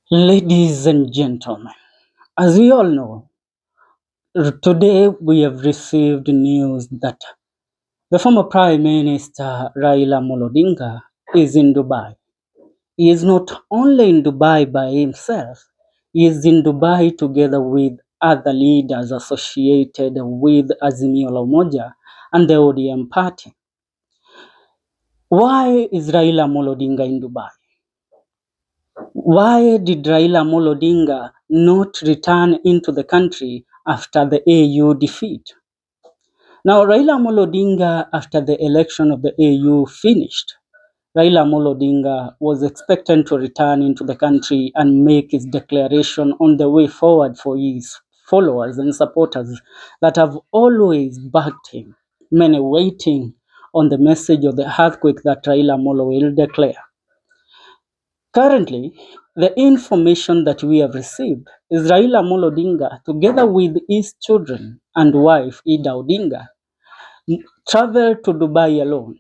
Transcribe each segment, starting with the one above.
Ladies and gentlemen, as we all know, today we have received news that the former Prime Minister Raila Odinga is in Dubai. He is not only in Dubai by himself, he is in Dubai together with other leaders associated with Azimio la Umoja and the ODM party. Why is Raila Odinga in Dubai? Why did Raila Odinga not return into the country after the AU defeat? Now, Raila Odinga, after the election of the AU finished, Raila Odinga was expected to return into the country and make his declaration on the way forward for his followers and supporters that have always backed him, many waiting on the message of the earthquake that Raila will declare. Currently, the information that we have received is Raila Odinga, together with his children and wife Ida Odinga, traveled to Dubai alone.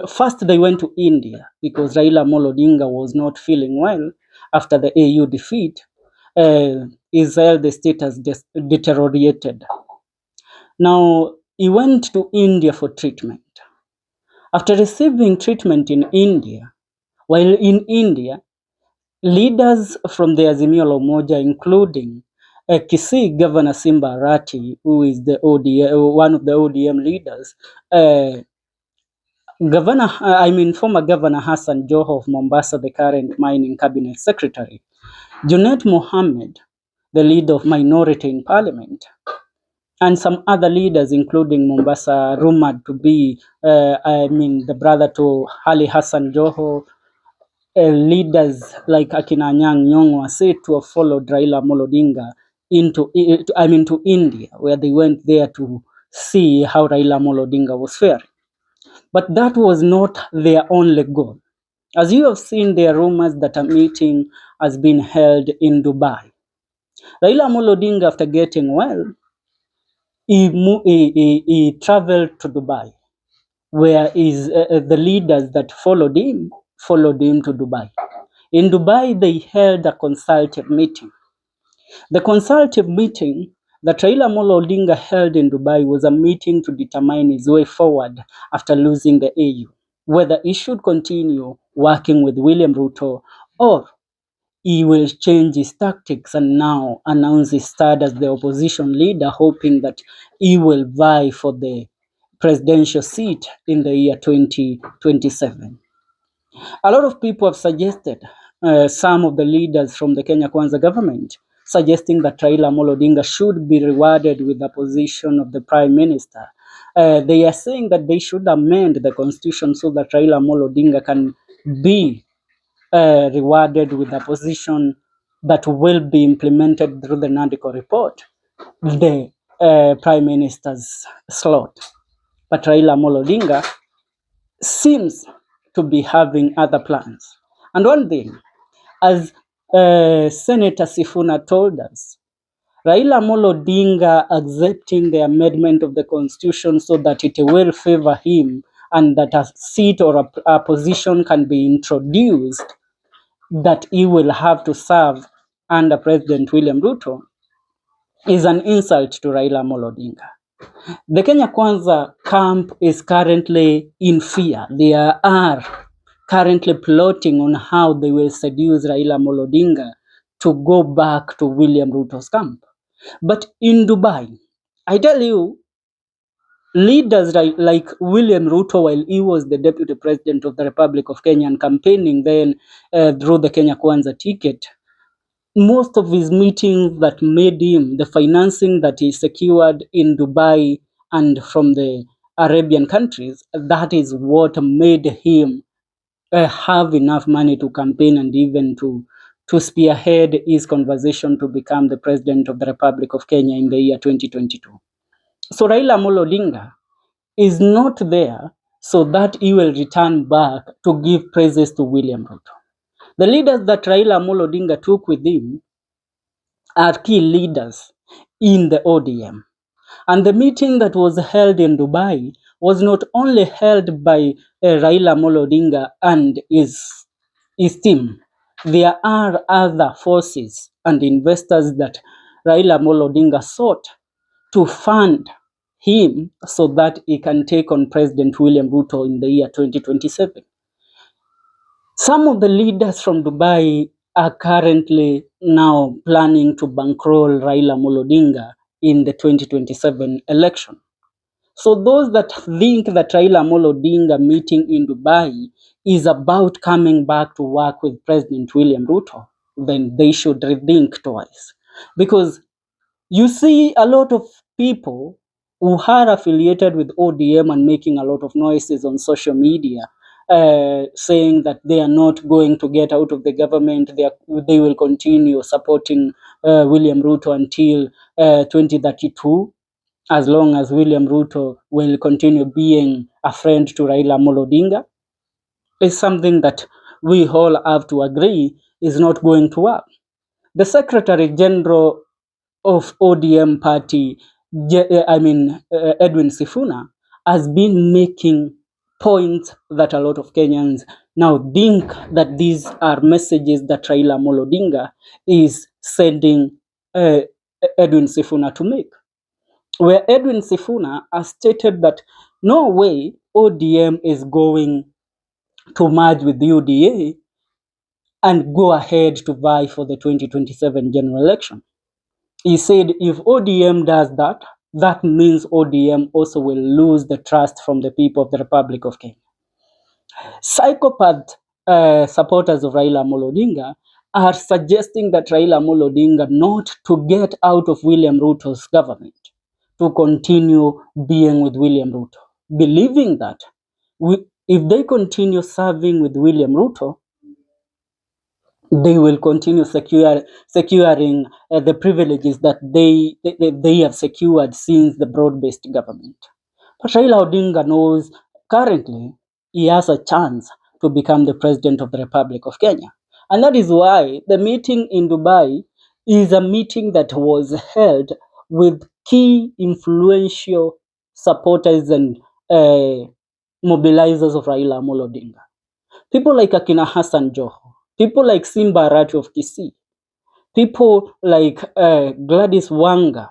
First, they went to India because Raila Odinga was not feeling well after the AU defeat. His health status deteriorated. Now, he went to India for treatment. After receiving treatment in India, while in India, leaders from the Azimio la Umoja, including Kisii Governor Simba Arati, who is the one of the ODM leaders, former Governor Hassan Joho of Mombasa, the current mining cabinet secretary, Junet Mohammed, the leader of minority in parliament, and some other leaders, including Mombasa, rumored to be, the brother to Ali Hassan Joho, leaders like Akina Anyang' Nyong'o are said to have followed Raila Odinga to India, where they went there to see how Raila Odinga was faring. But that was not their only goal. As you have seen, there are rumors that a meeting has been held in Dubai. Raila Odinga, after getting well, he traveled to Dubai, where the leaders that followed him to Dubai. In Dubai, they held a consultative meeting. The consultative meeting that Raila Odinga held in Dubai was a meeting to determine his way forward after losing the AU, whether he should continue working with William Ruto or he will change his tactics and now announce his start as the opposition leader, hoping that he will vie for the presidential seat in the year 2027. A lot of people have suggested, some of the leaders from the Kenya Kwanza government, suggesting that Raila Odinga should be rewarded with the position of the Prime Minister. They are saying that they should amend the constitution so that Raila Odinga can be rewarded with a position that will be implemented through the Nadico report, the Prime Minister's slot. But Raila Odinga seems to be having other plans. And one thing, as Senator Sifuna told us, Raila Odinga accepting the amendment of the constitution so that it will favor him and that a seat or a position can be introduced that he will have to serve under President William Ruto is an insult to Raila Odinga. The Kenya Kwanza camp is currently in fear. They are currently plotting on how they will seduce Raila Odinga to go back to William Ruto's camp. But in Dubai, I tell you, leaders like William Ruto, while he was the deputy president of the Republic of Kenya and campaigning then through the Kenya Kwanza ticket, most of his meetings that made him, the financing that he secured in Dubai and from the Arabian countries, that is what made him have enough money to campaign and even to spearhead his conversation to become the president of the Republic of Kenya in the year 2022. So Raila Odinga is not there so that he will return back to give praises to William Ruto. The leaders that Raila Odinga took with him are key leaders in the ODM. And the meeting that was held in Dubai was not only held by Raila Odinga and his team. there are other forces and investors that Raila Odinga sought to fund him so that he can take on President William Ruto in the year 2027. Some of the leaders from Dubai are currently now planning to bankroll Raila Odinga in the 2027 election. So those that think that Raila Odinga meeting in Dubai is about coming back to work with President William Ruto, then they should rethink twice. Because you see a lot of people who are affiliated with ODM and making a lot of noises on social media, saying that they are not going to get out of the government, they will continue supporting William Ruto until 2032, as long as William Ruto will continue being a friend to Raila Odinga, is something that we all have to agree is not going to work. The Secretary General of ODM party, Edwin Sifuna, has been making points that a lot of Kenyans now think that these are messages that Raila Odinga is sending Edwin Sifuna to make. Where Edwin Sifuna has stated that no way ODM is going to merge with UDA and go ahead to vie for the 2027 general election. He said if ODM does that, that means ODM also will lose the trust from the people of the Republic of Kenya. Psychopath supporters of Raila Odinga are suggesting that Raila Odinga not to get out of William Ruto's government, to continue being with William Ruto, believing that if they continue serving with William Ruto, they will continue securing the privileges that they have secured since the broad-based government. But Raila Odinga knows currently he has a chance to become the president of the Republic of Kenya. And that is why the meeting in Dubai is a meeting that was held with key influential supporters and mobilizers of Raila Odinga. People like Akina Hassan Joho, people like Simba Arati of Kisii, people like Gladys Wanga.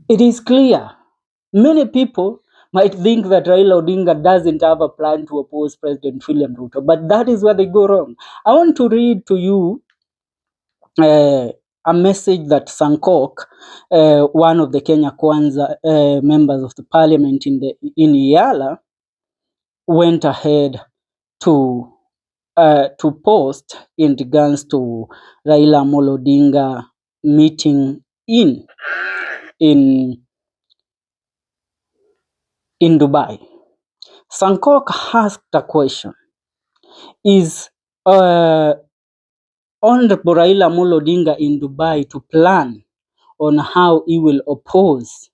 It is clear. Many people might think that Raila Odinga doesn't have a plan to oppose President William Ruto, but that is where they go wrong. I want to read to you a message that Sankok, one of the Kenya Kwanza members of the parliament in Yala, went ahead to post in regards to Raila Odinga meeting in Dubai. Sankok asked a question: is Honorable Raila Odinga in Dubai to plan on how he will oppose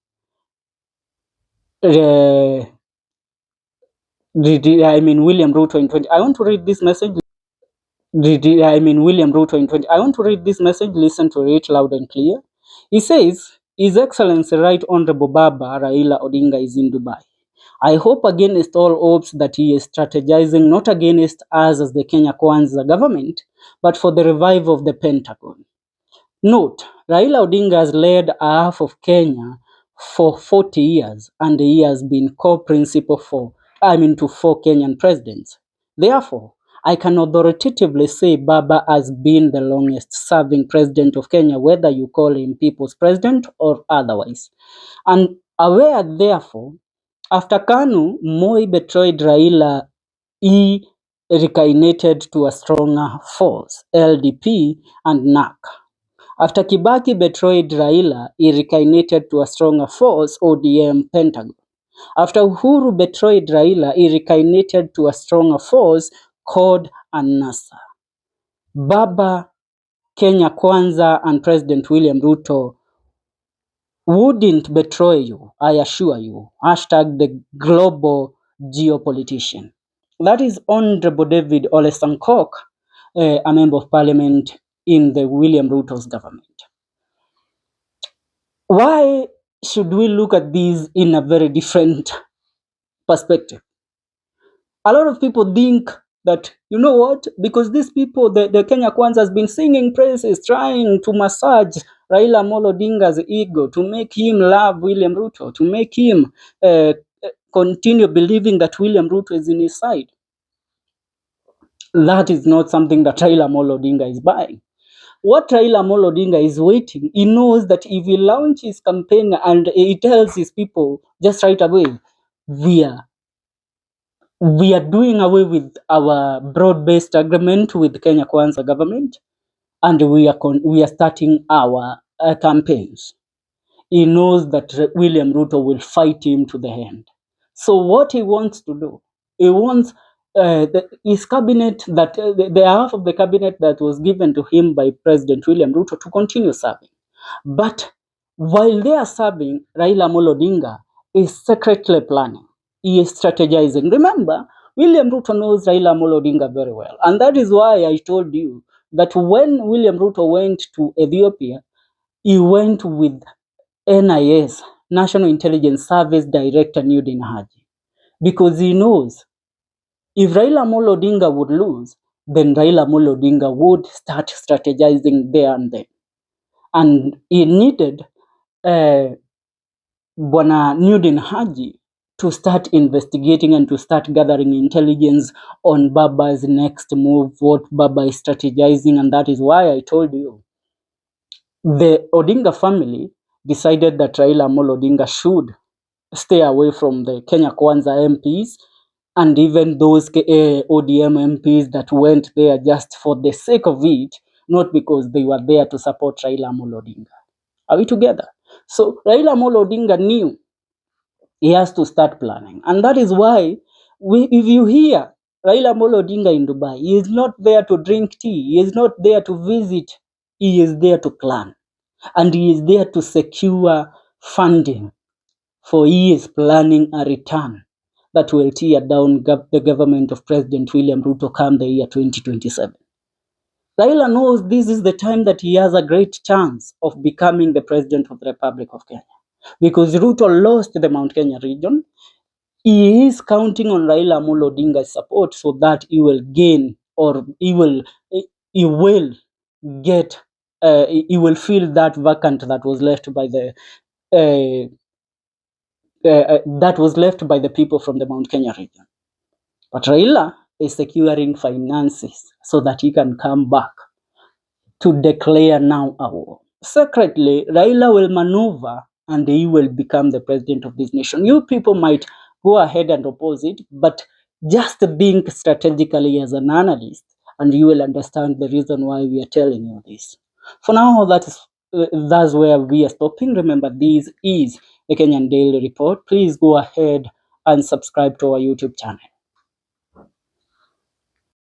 William Ruto in 20? I want to read this message. William Ruto in 20. I want to read this message. Listen to it loud and clear. He says, His Excellency Right Honorable Baba Raila Odinga is in Dubai. I hope against all hopes that he is strategizing not against us as the Kenya Kwanza government, but for the revival of the Pentagon. Note, Raila Odinga has led half of Kenya for 40 years, and he has been co-principal to 4 Kenyan presidents. Therefore, I can authoritatively say Baba has been the longest serving president of Kenya, whether you call him people's president or otherwise. And aware, therefore, after KANU, Moi betrayed Raila, he reignited to a stronger force, LDP and NAC. After Kibaki betrayed Raila, he reignited to a stronger force, ODM Pentagon. After Uhuru betrayed Raila, he reignited to a stronger force called NASA. Baba, Kenya Kwanza, and President William Ruto wouldn't betray you, I assure you. Hashtag the global geopolitician. That is Honorable David Ole Sankok, a member of parliament in the William Ruto's government. Why should we look at these in a very different perspective? A lot of people think that, you know what, because these people, the Kenya Kwanza has been singing praises, trying to massage Raila Amolo Odinga's ego, to make him love William Ruto, to make him continue believing that William Ruto is in his side. That is not something that Raila Amolo Odinga is buying. What Raila Amolo Odinga is waiting, he knows that if he launches his campaign and he tells his people just right away, we are doing away with our broad-based agreement with Kenya Kwanza government, and we are starting our campaigns. He knows that William Ruto will fight him to the end. So what he wants to do, he wants his cabinet, that the half of the cabinet that was given to him by President William Ruto, to continue serving. But while they are serving, Raila Amolo Odinga is secretly planning. He is strategizing. Remember, William Ruto knows Raila Amolo Odinga very well. And that is why I told you that when William Ruto went to Ethiopia, he went with NIS, National Intelligence Service Director Newton Haji, because he knows if Raila Amolo Odinga would lose, then Raila Amolo Odinga would start strategizing there and then. And he needed Bwana Newton Haji to start investigating and to start gathering intelligence on Baba's next move, what Baba is strategizing. And that is why I told you the Odinga family decided that Raila Amolo Odinga should stay away from the Kenya Kwanza MPs and even those ODM MPs that went there just for the sake of it, not because they were there to support Raila Amolo Odinga. Are we together? So Raila Amolo Odinga knew he has to start planning. And that is why, if you hear Raila Amolo Odinga in Dubai, he is not there to drink tea, he is not there to visit, he is there to plan. And he is there to secure funding, for he is planning a return that will tear down the government of President William Ruto come the year 2027. Raila knows this is the time that he has a great chance of becoming the President of the Republic of Kenya, because Ruto lost the Mount Kenya region. He is counting on Raila Amolo Odinga's support so that he will gain, or he will get, he will fill that vacant that was left by the people from the Mount Kenya region. But Raila is securing finances so that he can come back to declare now a war. Secretly, Raila will maneuver and he will become the president of this nation. You people might go ahead and oppose it, but just being strategically as an analyst, and you will understand the reason why we are telling you this. For now, that's where we are stopping. Remember, this is the Kenyan Daily Report. Please go ahead and subscribe to our YouTube channel.